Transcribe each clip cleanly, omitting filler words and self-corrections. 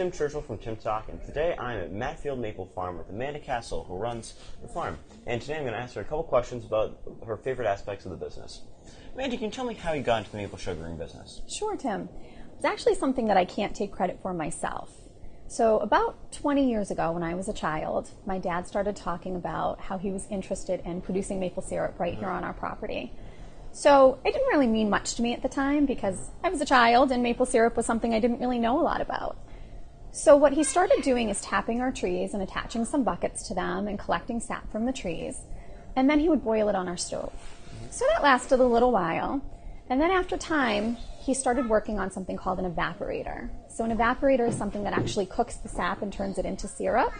Tim Churchill from Tim Talk, and today I'm at Matfield Maple Farm with Amanda Castle, who runs the farm. And today I'm going to ask her a couple questions about her favorite aspects of the business. Amanda, can you tell me how you got into the maple sugaring business? Sure, Tim. It's actually something that I can't take credit for myself. So about 20 years ago, when I was a child, my dad started talking about how he was interested in producing maple syrup right here on our property. So it didn't really mean much to me at the time because I was a child and maple syrup was something I didn't really know a lot about. So what he started doing is tapping our trees and attaching some buckets to them and collecting sap from the trees. And then he would boil it on our stove. So that lasted a little while. And then after time, he started working on something called an evaporator. So an evaporator is something that actually cooks the sap and turns it into syrup.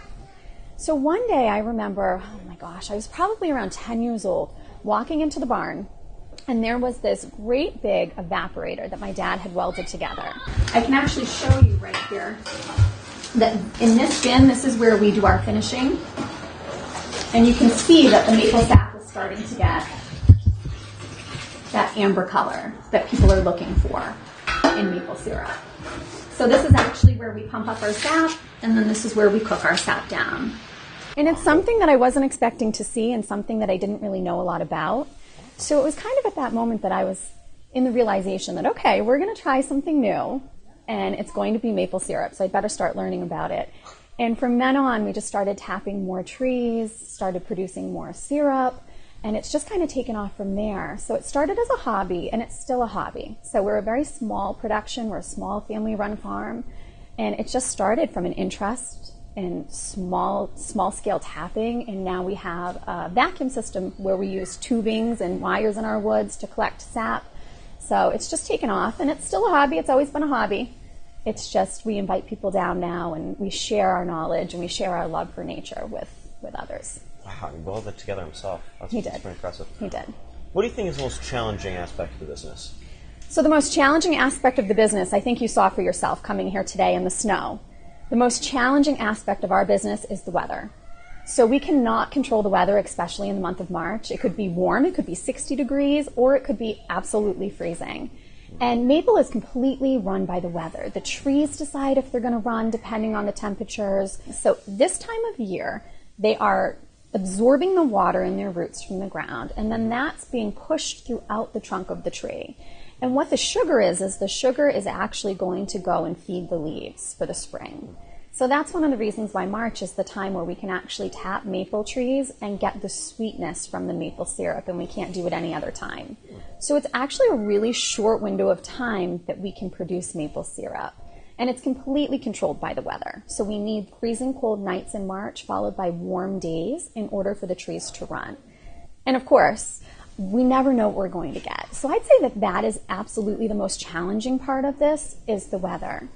So one day I remember, oh my gosh, I was probably around 10 years old, walking into the barn. And there was this great big evaporator that my dad had welded together. I can actually show you right here that in this bin, this is where we do our finishing. And you can see that the maple sap is starting to get that amber color that people are looking for in maple syrup. So this is actually where we pump up our sap, and then this is where we cook our sap down. And it's something that I wasn't expecting to see and something that I didn't really know a lot about. So it was kind of at that moment that I was in the realization that, okay, we're going to try something new, and it's going to be maple syrup, so I'd better start learning about it. And from then on, we just started tapping more trees, started producing more syrup, and it's just kind of taken off from there. So it started as a hobby, and it's still a hobby. So we're a very small production, we're a small family-run farm, and it just started from an interest in small-scale tapping, and now we have a vacuum system where we use tubings and wires in our woods to collect sap. So it's just taken off, and it's still a hobby. It's always been a hobby. It's just we invite people down now, and we share our knowledge, and we share our love for nature with others. Wow, you boiled it together himself. He did. That's pretty impressive. He did. What do you think is the most challenging aspect of the business? So the most challenging aspect of the business, I think you saw for yourself coming here today in the snow. The most challenging aspect of our business is the weather. So we cannot control the weather, especially in the month of March. It could be warm, it could be 60 degrees, or it could be absolutely freezing. And maple is completely run by the weather. The trees decide if they're going to run depending on the temperatures. So this time of year, they are absorbing the water in their roots from the ground, and then that's being pushed throughout the trunk of the tree. And what the sugar is the sugar is actually going to go and feed the leaves for the spring. So that's one of the reasons why March is the time where we can actually tap maple trees and get the sweetness from the maple syrup, and we can't do it any other time. So it's actually a really short window of time that we can produce maple syrup. And it's completely controlled by the weather. So we need freezing cold nights in March followed by warm days in order for the trees to run. And of course, we never know what we're going to get. So I'd say that is absolutely the most challenging part of this is the weather.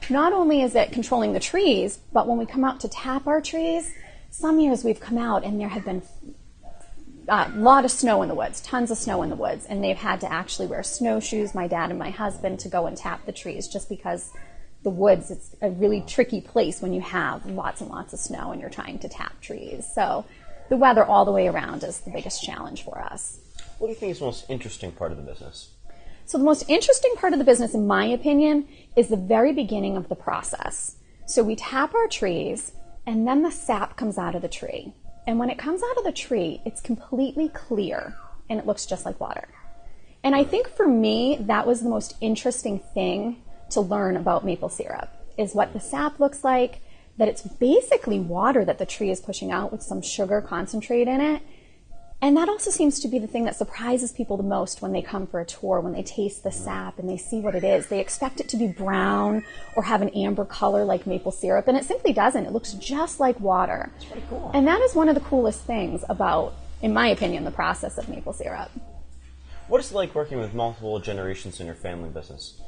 Not only is it controlling the trees, but when we come out to tap our trees, some years we've come out and there have been a lot of snow in the woods, tons of snow in the woods, and they've had to actually wear snowshoes, my dad and my husband, to go and tap the trees just because the woods, it's a really tricky place when you have lots and lots of snow and you're trying to tap trees. So the weather all the way around is the biggest challenge for us. What do you think is the most interesting part of the business? So the most interesting part of the business, in my opinion, is the very beginning of the process. So we tap our trees, and then the sap comes out of the tree. And when it comes out of the tree, it's completely clear, and it looks just like water. And I think for me, that was the most interesting thing to learn about maple syrup, is what the sap looks like, that it's basically water that the tree is pushing out with some sugar concentrate in it. And that also seems to be the thing that surprises people the most when they come for a tour, when they taste the sap and they see what it is. They expect it to be brown or have an amber color like maple syrup, and it simply doesn't. It looks just like water. That's pretty cool. And that is one of the coolest things about, in my opinion, the process of maple syrup. What is it like working with multiple generations in your family business?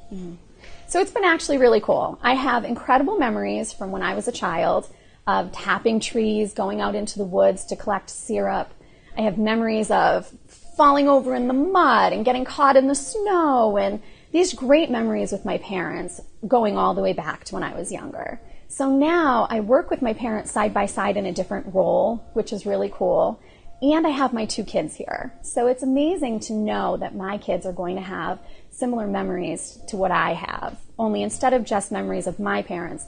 So it's been actually really cool. I have incredible memories from when I was a child of tapping trees, going out into the woods to collect syrup. I have memories of falling over in the mud and getting caught in the snow, and these great memories with my parents going all the way back to when I was younger. So now I work with my parents side by side in a different role, which is really cool. And I have my two kids here. So it's amazing to know that my kids are going to have similar memories to what I have only instead of just memories of my parents,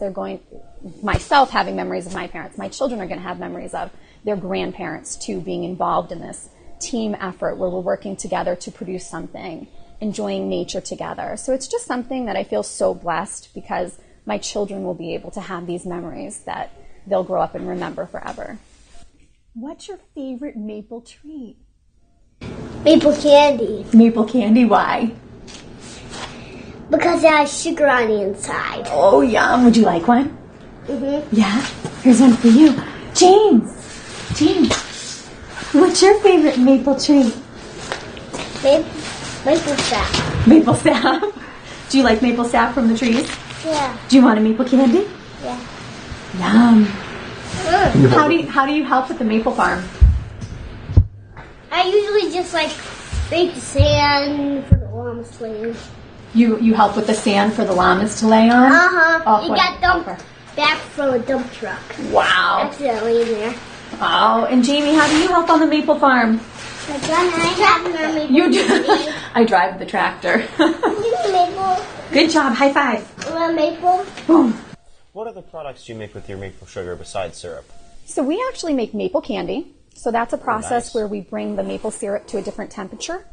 myself having memories of my parents, my children are going to have memories of their grandparents too, being involved in this team effort where we're working together to produce something, enjoying nature together. So it's just something that I feel so blessed because my children will be able to have these memories that they'll grow up and remember forever. What's your favorite maple treat? Maple candy. Maple candy, why? Because it has sugar on the inside. Oh, yum. Would you like one? Mm-hmm. Yeah? Here's one for you. James, what's your favorite maple treat? Maple sap. Maple sap. Do you like maple sap from the trees? Yeah. Do you want a maple candy? Yeah. Yum. How do you help with the maple farm? I usually just make the sand for the llamas to lay in. You help with the sand for the llamas to lay on? Uh-huh. Oh, It got dumped back from a dump truck. Wow. Accidentally in there. Oh, and Jamie, how do you help on the maple farm? I have no maple. You do. I drive the tractor. Maple. Good job. High five. Maple. Boom. What other products do you make with your maple sugar besides syrup? So we actually make maple candy. So that's a process Nice. where we bring the maple syrup to a different temperature,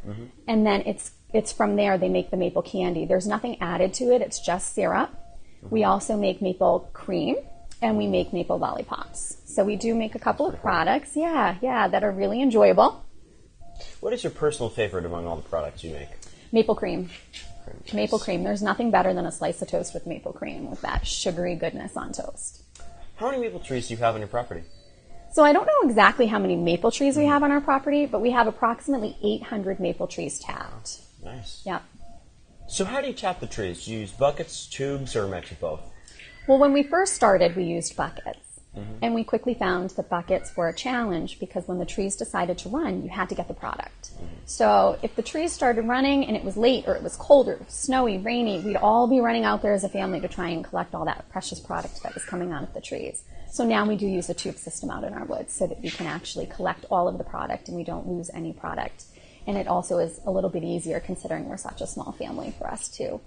and then it's from there they make the maple candy. There's nothing added to it. It's just syrup. We also make maple cream, and we make maple lollipops. So we do make a couple of products, that are really enjoyable. What is your personal favorite among all the products you make? Maple cream. Maple cream. There's nothing better than a slice of toast with maple cream with that sugary goodness on toast. How many maple trees do you have on your property? So I don't know exactly how many maple trees we have on our property, but we have approximately 800 maple trees tapped. Nice. Yep. So how do you tap the trees? Do you use buckets, tubes, or a mix of both? Well, when we first started, we used buckets. And we quickly found that buckets were a challenge because when the trees decided to run, you had to get the product. So if the trees started running and it was late or it was cold or it was snowy, rainy, we'd all be running out there as a family to try and collect all that precious product that was coming out of the trees. So now we do use a tube system out in our woods so that we can actually collect all of the product and we don't lose any product. And it also is a little bit easier considering we're such a small family for us to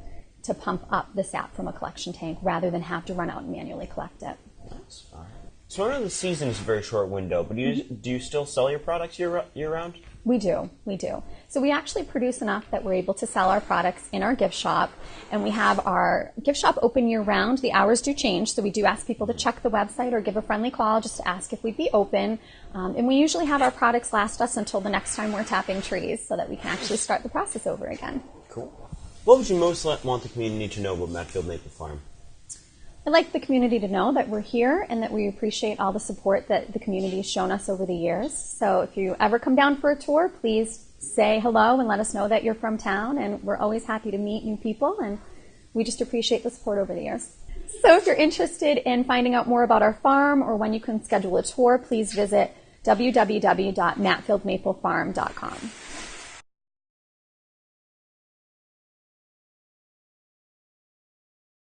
pump up the sap from a collection tank rather than have to run out and manually collect it. That's fine. So I know the season is a very short window, but do you still sell your products year-round? We do. So we actually produce enough that we're able to sell our products in our gift shop, and we have our gift shop open year-round. The hours do change, so we do ask people to check the website or give a friendly call just to ask if we'd be open. And we usually have our products last us until the next time we're tapping trees so that we can actually start the process over again. Cool. What would you most want the community to know about Matfield Maple Farm? I'd like the community to know that we're here and that we appreciate all the support that the community has shown us over the years. So if you ever come down for a tour, please say hello and let us know that you're from town. And we're always happy to meet new people, and we just appreciate the support over the years. So if you're interested in finding out more about our farm or when you can schedule a tour, please visit www.matfieldmaplefarm.com.